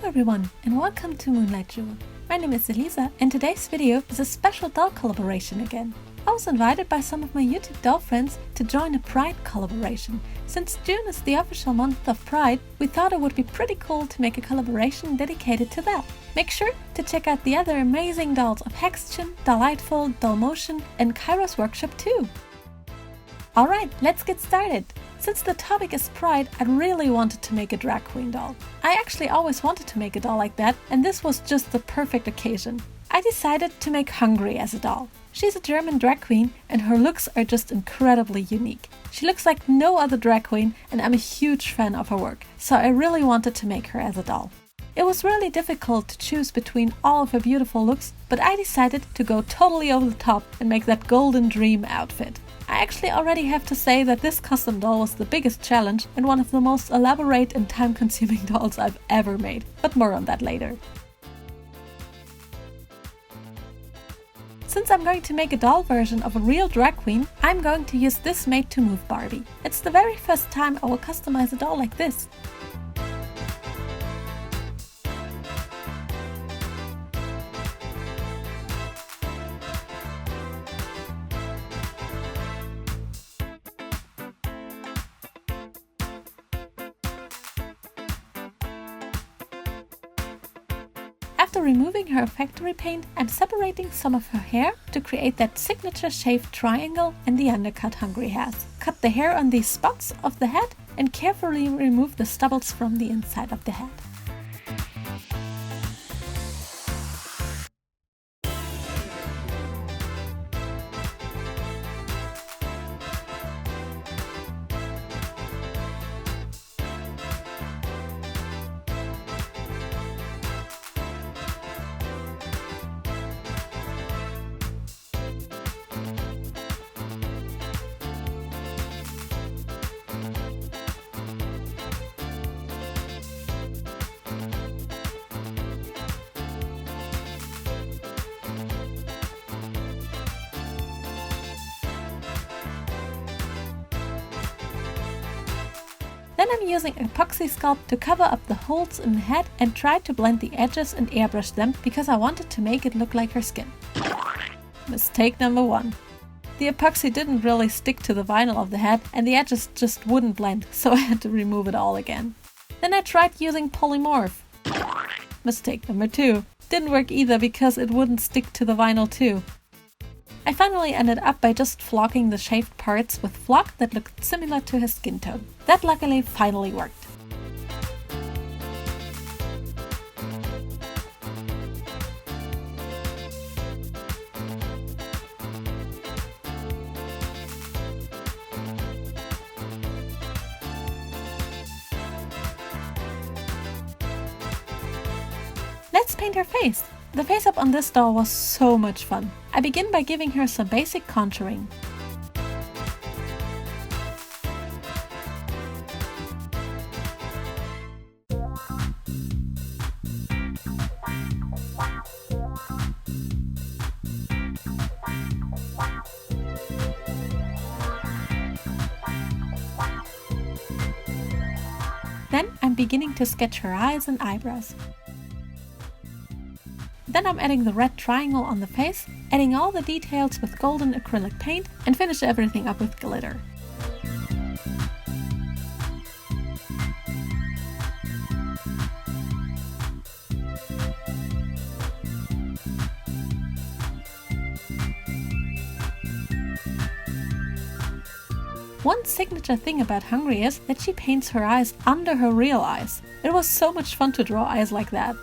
everyone and welcome to Moonlight Jewel. My name is Elisa and today's video is a special doll collaboration again. I was invited by some of my YouTube doll friends to join a Pride collaboration. Since June is the official month of Pride, we thought it would be pretty cool to make a collaboration dedicated to that. Make sure to check out the other amazing dolls of Hexagon, Delightful, Doll Motion and Kairos Workshop too. Alright, let's get started! Since the topic is Pride, I really wanted to make a drag queen doll. I actually always wanted to make a doll like that, and this was just the perfect occasion. I decided to make Hungry as a doll. She's a German drag queen and her looks are just incredibly unique. She looks like no other drag queen and I'm a huge fan of her work, so I really wanted to make her as a doll. It was really difficult to choose between all of her beautiful looks, but I decided to go totally over the top and make that golden dream outfit. I actually already have to say that this custom doll was the biggest challenge and one of the most elaborate and time-consuming dolls I've ever made, but more on that later. Since I'm going to make a doll version of a real drag queen, I'm going to use this Made to Move Barbie. It's the very first time I will customize a doll like this. After removing her factory paint, I'm separating some of her hair to create that signature shaved triangle and the undercut Hungry has. Cut the hair on these spots of the head and carefully remove the stubbles from the inside of the head. Then I'm using Apoxie Sculpt to cover up the holes in the head and try to blend the edges and airbrush them because I wanted to make it look like her skin. Mistake number one. The epoxy didn't really stick to the vinyl of the head and the edges just wouldn't blend, so I had to remove it all again. Then I tried using polymorph. Mistake number two. Didn't work either because it wouldn't stick to the vinyl too. I finally ended up by just flocking the shaved parts with flock that looked similar to her skin tone. That luckily finally worked. Let's paint her face. The face up on this doll was so much fun. I begin by giving her some basic contouring. Then I'm beginning to sketch her eyes and eyebrows. Then I'm adding the red triangle on the face, adding all the details with golden acrylic paint and finish everything up with glitter. One signature thing about Hungry is that she paints her eyes under her real eyes. It was so much fun to draw eyes like that.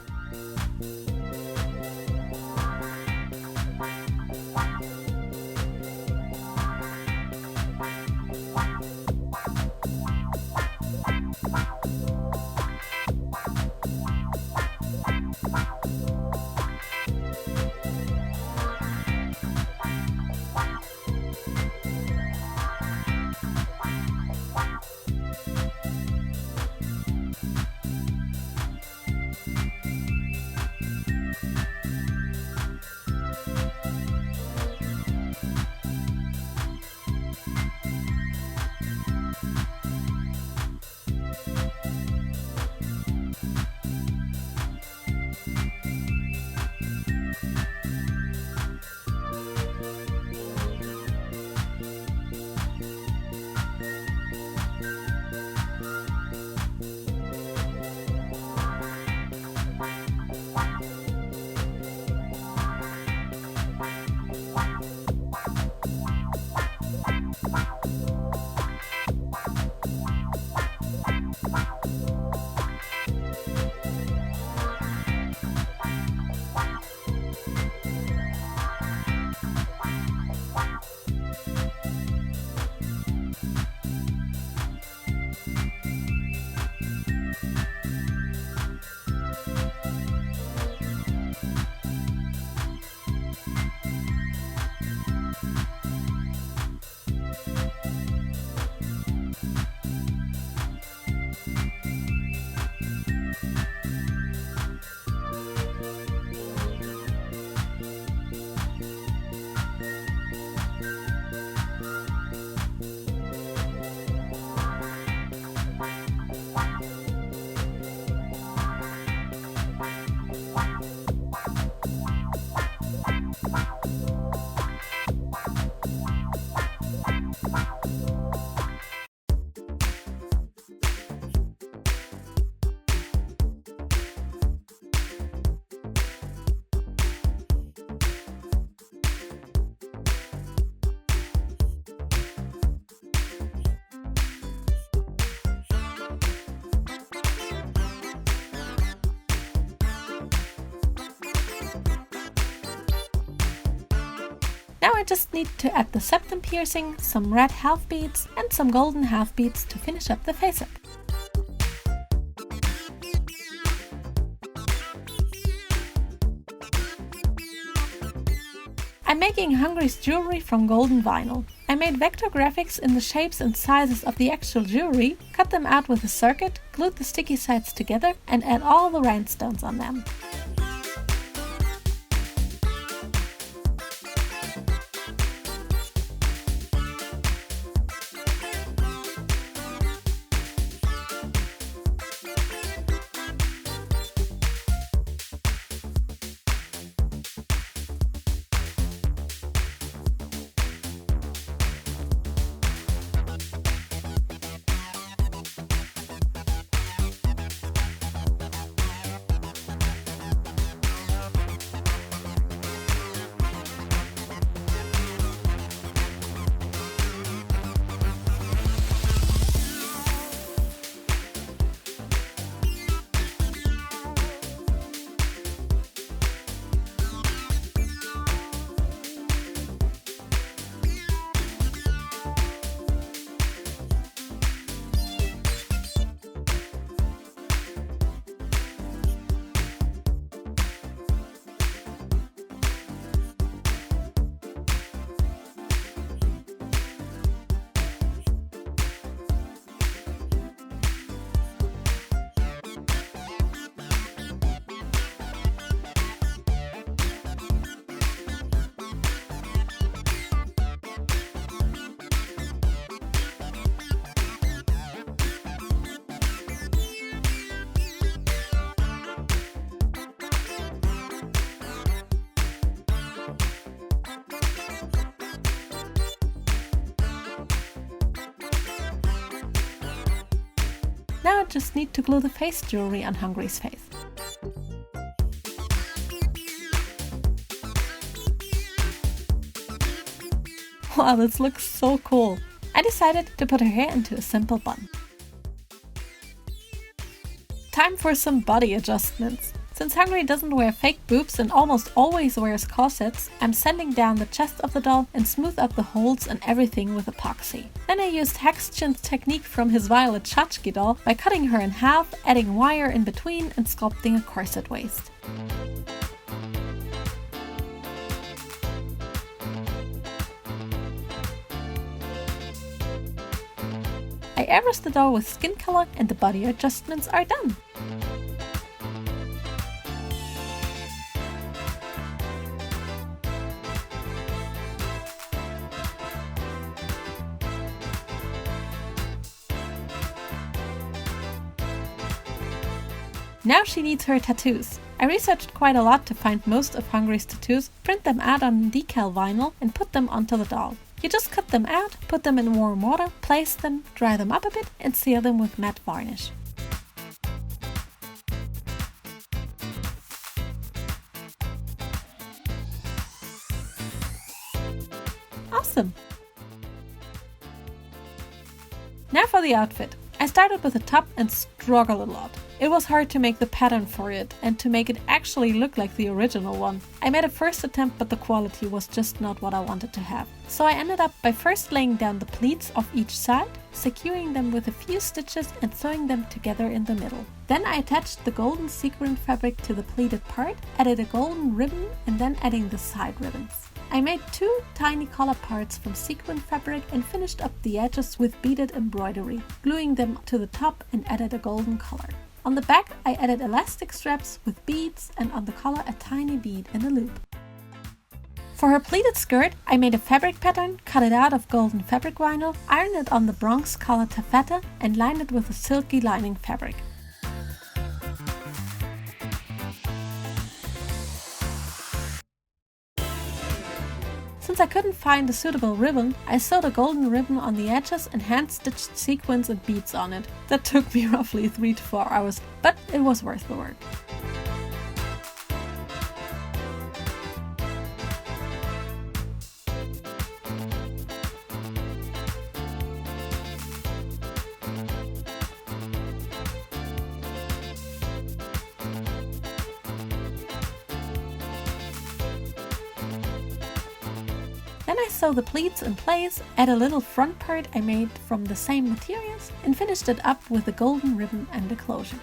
Now I just need to add the septum piercing, some red half beads and some golden half beads to finish up the face up. I'm making Hungry's jewelry from golden vinyl. I made vector graphics in the shapes and sizes of the actual jewelry, cut them out with a circuit, glued the sticky sides together and add all the rhinestones on them. Now I just need to glue the face jewelry on Hungry's face. Wow, this looks so cool! I decided to put her hair into a simple bun. Time for some body adjustments. Since Hungry doesn't wear fake boobs and almost always wears corsets, I'm sanding down the chest of the doll and smooth out the holes and everything with epoxy. Then I used Hexchin's technique from his Violet Tchotchke doll by cutting her in half, adding wire in between and sculpting a corset waist. I airbrushed the doll with skin color and the body adjustments are done. Now she needs her tattoos. I researched quite a lot to find most of Hungry's tattoos, print them out on decal vinyl and put them onto the doll. You just cut them out, put them in warm water, place them, dry them up a bit and seal them with matte varnish. Awesome! Now for the outfit. I started with a top and struggled a lot. It was hard to make the pattern for it and to make it actually look like the original one. I made a first attempt but the quality was just not what I wanted to have. So I ended up by first laying down the pleats of each side, securing them with a few stitches and sewing them together in the middle. Then I attached the golden sequin fabric to the pleated part, added a golden ribbon and then adding the side ribbons. I made 2 tiny collar parts from sequin fabric and finished up the edges with beaded embroidery, gluing them to the top and added a golden collar. On the back I added elastic straps with beads and on the collar a tiny bead in a loop. For her pleated skirt I made a fabric pattern, cut it out of golden fabric vinyl, ironed it on the bronze color taffeta and lined it with a silky lining fabric. Since I couldn't find a suitable ribbon, I sewed a golden ribbon on the edges and hand-stitched sequins and beads on it. That took me roughly 3 to 4 hours, but it was worth the work. Then I sew the pleats in place, add a little front part I made from the same materials, and finished it up with a golden ribbon and a closure.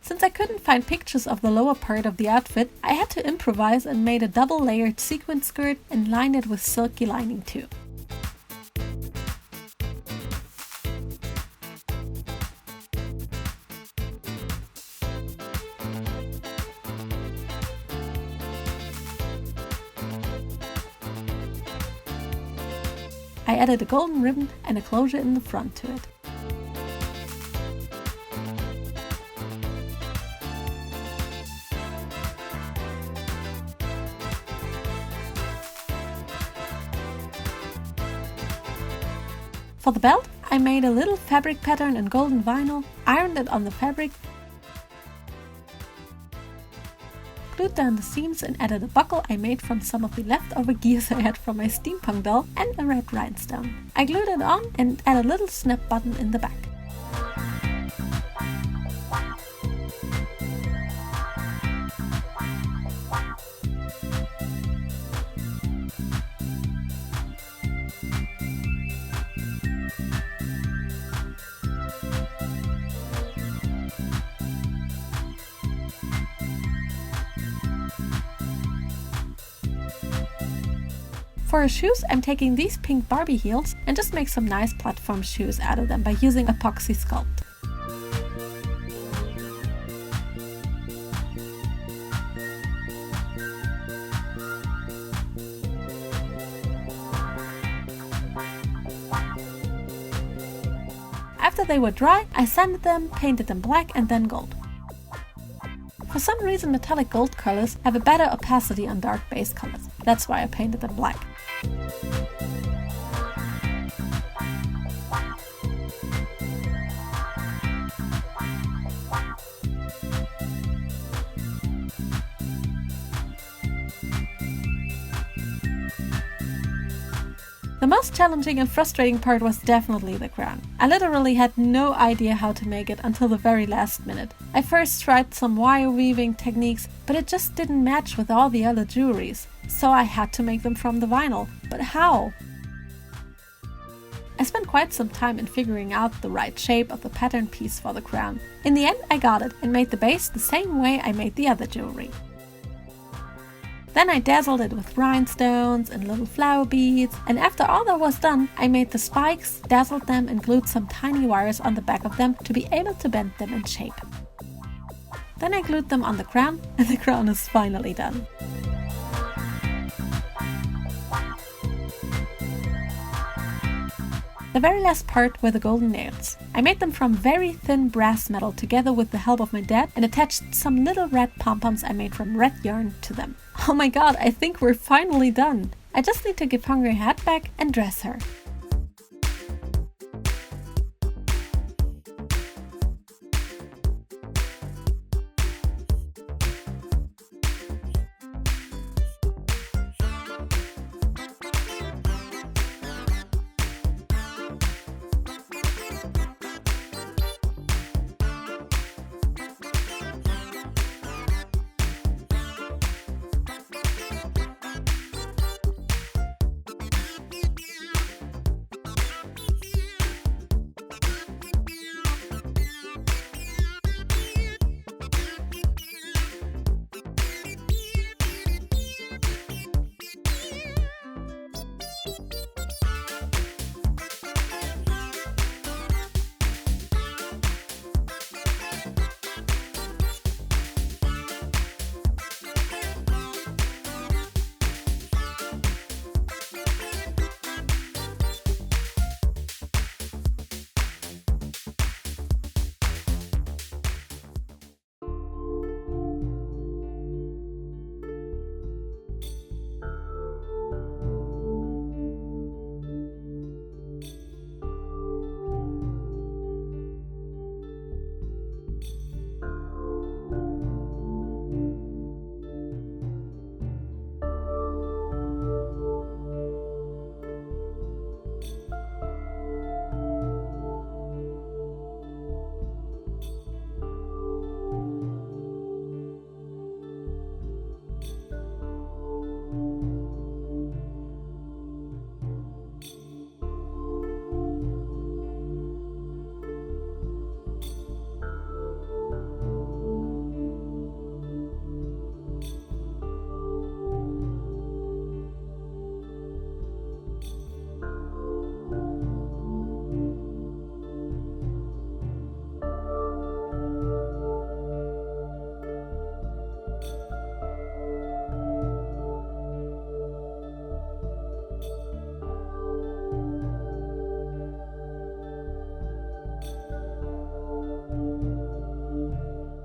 Since I couldn't find pictures of the lower part of the outfit, I had to improvise and made a double layered sequin skirt and lined it with silky lining too. I added a golden ribbon and a closure in the front to it. For the belt, I made a little fabric pattern in golden vinyl, ironed it on the fabric, glued down the seams and added a buckle I made from some of the leftover gears I had from my steampunk doll and a red rhinestone. I glued it on and added a little snap button in the back. For her shoes, I'm taking these pink Barbie heels and just make some nice platform shoes out of them by using Apoxie Sculpt. After they were dry, I sanded them, painted them black and then gold. For some reason, metallic gold colors have a better opacity on dark base colors. That's why I painted them black. The most challenging and frustrating part was definitely the crown. I literally had no idea how to make it until the very last minute. I first tried some wire weaving techniques, but it just didn't match with all the other jewelries, so I had to make them from the vinyl. But how? I spent quite some time in figuring out the right shape of the pattern piece for the crown. In the end, I got it and made the base the same way I made the other jewelry. Then I dazzled it with rhinestones and little flower beads, and after all that was done, I made the spikes, dazzled them and glued some tiny wires on the back of them to be able to bend them in shape. Then I glued them on the crown, and the crown is finally done. The very last part were the golden nails. I made them from very thin brass metal together with the help of my dad and attached some little red pompoms I made from red yarn to them. Oh my god, I think we're finally done! I just need to give Hungry a hat back and dress her.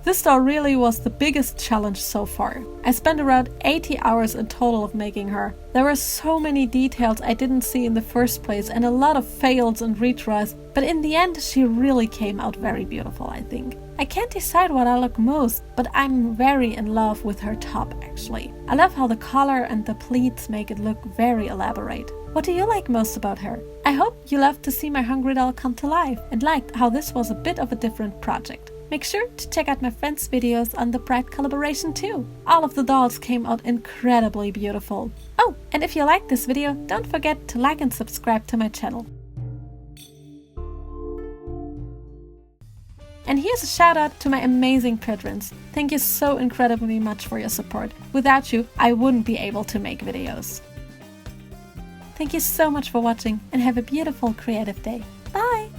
This doll really was the biggest challenge so far. I spent around 80 hours in total of making her. There were so many details I didn't see in the first place and a lot of fails and retries, but in the end she really came out very beautiful, I think. I can't decide what I like most, but I'm very in love with her top actually. I love how the collar and the pleats make it look very elaborate. What do you like most about her? I hope you loved to see my hungry doll come to life and liked how this was a bit of a different project. Make sure to check out my friends' videos on the Pride collaboration too. All of the dolls came out incredibly beautiful. Oh, and if you liked this video, don't forget to like and subscribe to my channel. And here's a shout out to my amazing patrons. Thank you so incredibly much for your support. Without you, I wouldn't be able to make videos. Thank you so much for watching and have a beautiful creative day. Bye!